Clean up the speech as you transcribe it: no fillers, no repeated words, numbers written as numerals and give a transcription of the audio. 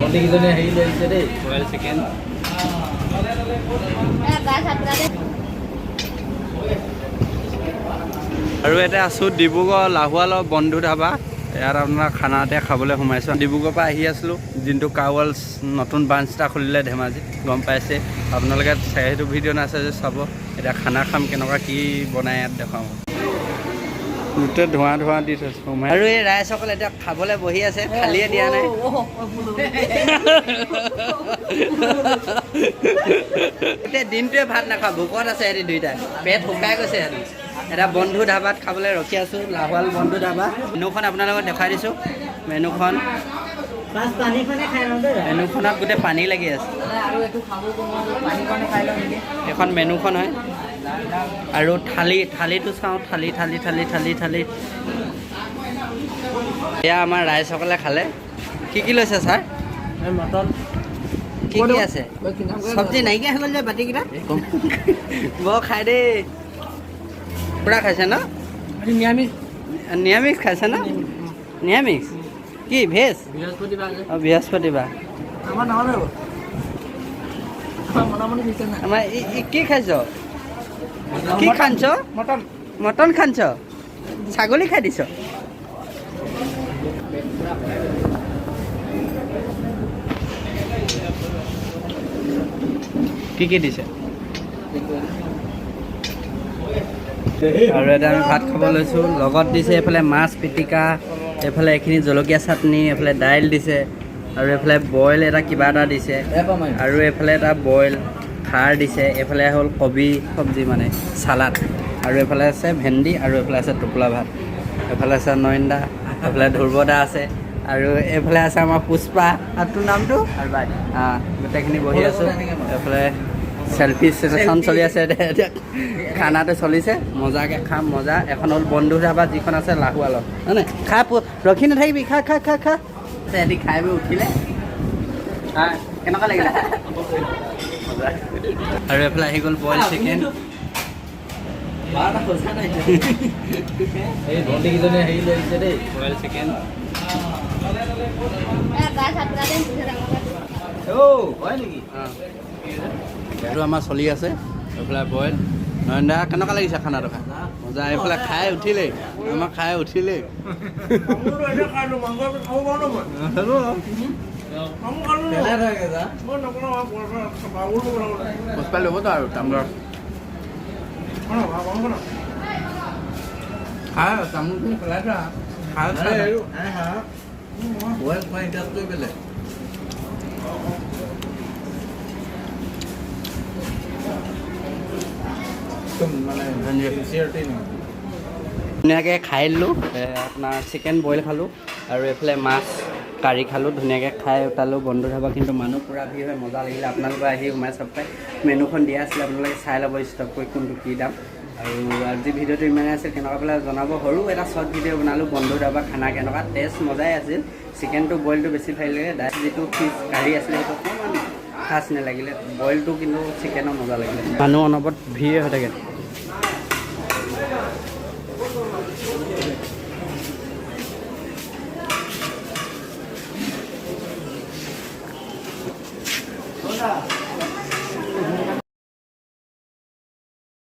ভণ্টিকেইজনীয়ে হেৰি লৈ আহিছে দেই বইল চিকেন আৰু এতিয়া আছোঁ ডিব্ৰুগড় লাহোৱালৰ বন্ধু ধাবা ইয়াত আপোনাৰ খানাতে খাবলৈ সোমাইছোঁ ডিব্ৰুগড়ৰ পৰা আহি আছিলোঁ যোনটো কাৱলছ নতুন ব্ৰাঞ্চ এটা খুলিলে ধেমাজিত গম পাইছে আপোনালোকে সেইটো ভিডিঅ' নাচাই যে চাব এতিয়া খানা খাম কেনেকুৱা কি বনাই ইয়াত দেখাওঁ গোটেই ধোঁৱা দি থৈছোঁ সোমাই আৰু এই ৰাইজসকল এতিয়া খাবলৈ বহি আছে খালিয়ে দিয়া নাই এতিয়া দিনটোৱে ভাত নাখাওঁ ভোকত আছে সিহঁতি দুইটাই পেট শুকাই গৈছে সিহঁতি এটা বন্ধু ধাবাত খাবলৈ ৰখি আছোঁ লাহোৱাল বন্ধু ধাবা মেনুখন আপোনালোকক দেখাই দিছোঁ মেনুখনত গোটেই পানী লাগি আছে এখন মেনুখন হয় আৰু থালিটো চাওঁ থালি এয়া আমাৰ ৰাইজসকলে খালে কি লৈছে ছাৰ মটন কি আছে চব্জি নাইকিয়া হৈ গ'ল যে বাতিকেইটা বৰ খাই দেই পুৰা খাইছে ন নিৰামিষ খাইছে ন নিৰামিষ কি ভেজ বৃহস্পতিবাৰ আমাৰ কি খাইছ কি খাঞ্চ মটন খাঞ্চ ছাগলী খাই দিছ কি দিছে আৰু এটা আমি ভাত খাব লৈছোঁ লগত দিছে এইফালে মাছ পিটিকা এইফালে এইখিনি জলকীয়া চাটনি এইফালে দাইল দিছে আৰু এইফালে বইল এটা কিবা এটা দিছে আৰু এইফালে এটা বইল খাৰ দিছে এইফালে হ'ল কবি চব্জি মানে চালাড আৰু এইফালে আছে ভেন্দি আৰু এইফালে আছে টোপোলা ভাত এইফালে আছে নয়নদা এইফালে ধ্ৰুৱদা আছে আৰু এইফালে আছে আমাৰ পুষ্পা আৰু তোৰ নামটো গোটেইখিনি বহি আছোঁ এইফালে চেলফি ছেশ্যন চলি আছে এতিয়া খানাটো চলিছে মজাকৈ খাম মজা এখন হ'ল বন্ধু ধাবা যিখন আছে লাহোৱালত হয়নে খা ৰখি নাথাকিবি খা সিহঁতি খাই বৈ উঠিলে কেনেকুৱা লাগিলে আৰু এইফালে আহি গ'ল বইল চিকেন এই ভণ্টিকেইজনীয়ে হেৰি লৈ আহিছে দেই বইল চিকেন হয় নেকি এইটো আমাৰ চলি আছে এইফালে বইল নয়নদা কেনেকুৱা লাগিছে খানাটো খাই মজা এইফালে খাই উঠিলেই আমাৰ খাই উঠিলেই পুষ্পা ল'বতো আৰু তামোলৰ খাই তামোলখিনি পেলাই থোৱা খাই বইল খোৱা ইণ্টাৰেষ্ট কৰি পেলাই ধুনীয়াকৈ খাই দিলোঁ আপোনাৰ চিকেন বইল খালোঁ আৰু এইফালে মাছ কাৰী খালোঁ ধুনীয়াকৈ খাই উঠালোঁ বন্ধু ধাবা কিন্তু মানুহ পূৰা ভিৰ হয় মজা লাগিলে আপোনালোকে আহি সোমাই চাব পাই মেনুখন দিয়া আছিলে আপোনালোকে চাই ল'ব ষ্টক কৰি কোনটো কি দাম আৰু আজি ভিডিঅ'টো ইমানেই আছিল কেনেকুৱা পেলাই জনাব সৰু এটা শ্বৰ্ট ভিডিঅ' বনালোঁ বন্ধু ধাবা খানা কেনেকুৱা টেষ্ট মজাই আছিল চিকেনটো বইলটো বেছি ভাল লাগে ডাইৰেক্ট যিটো ফিছ কাৰী আছিলে সেইটো অকণমান খাচ নালাগিলে বইলটো কিন্তু চিকেনৰ মজা লাগিলে মানুহ অনবৰত ভিৰ হৈ থাকে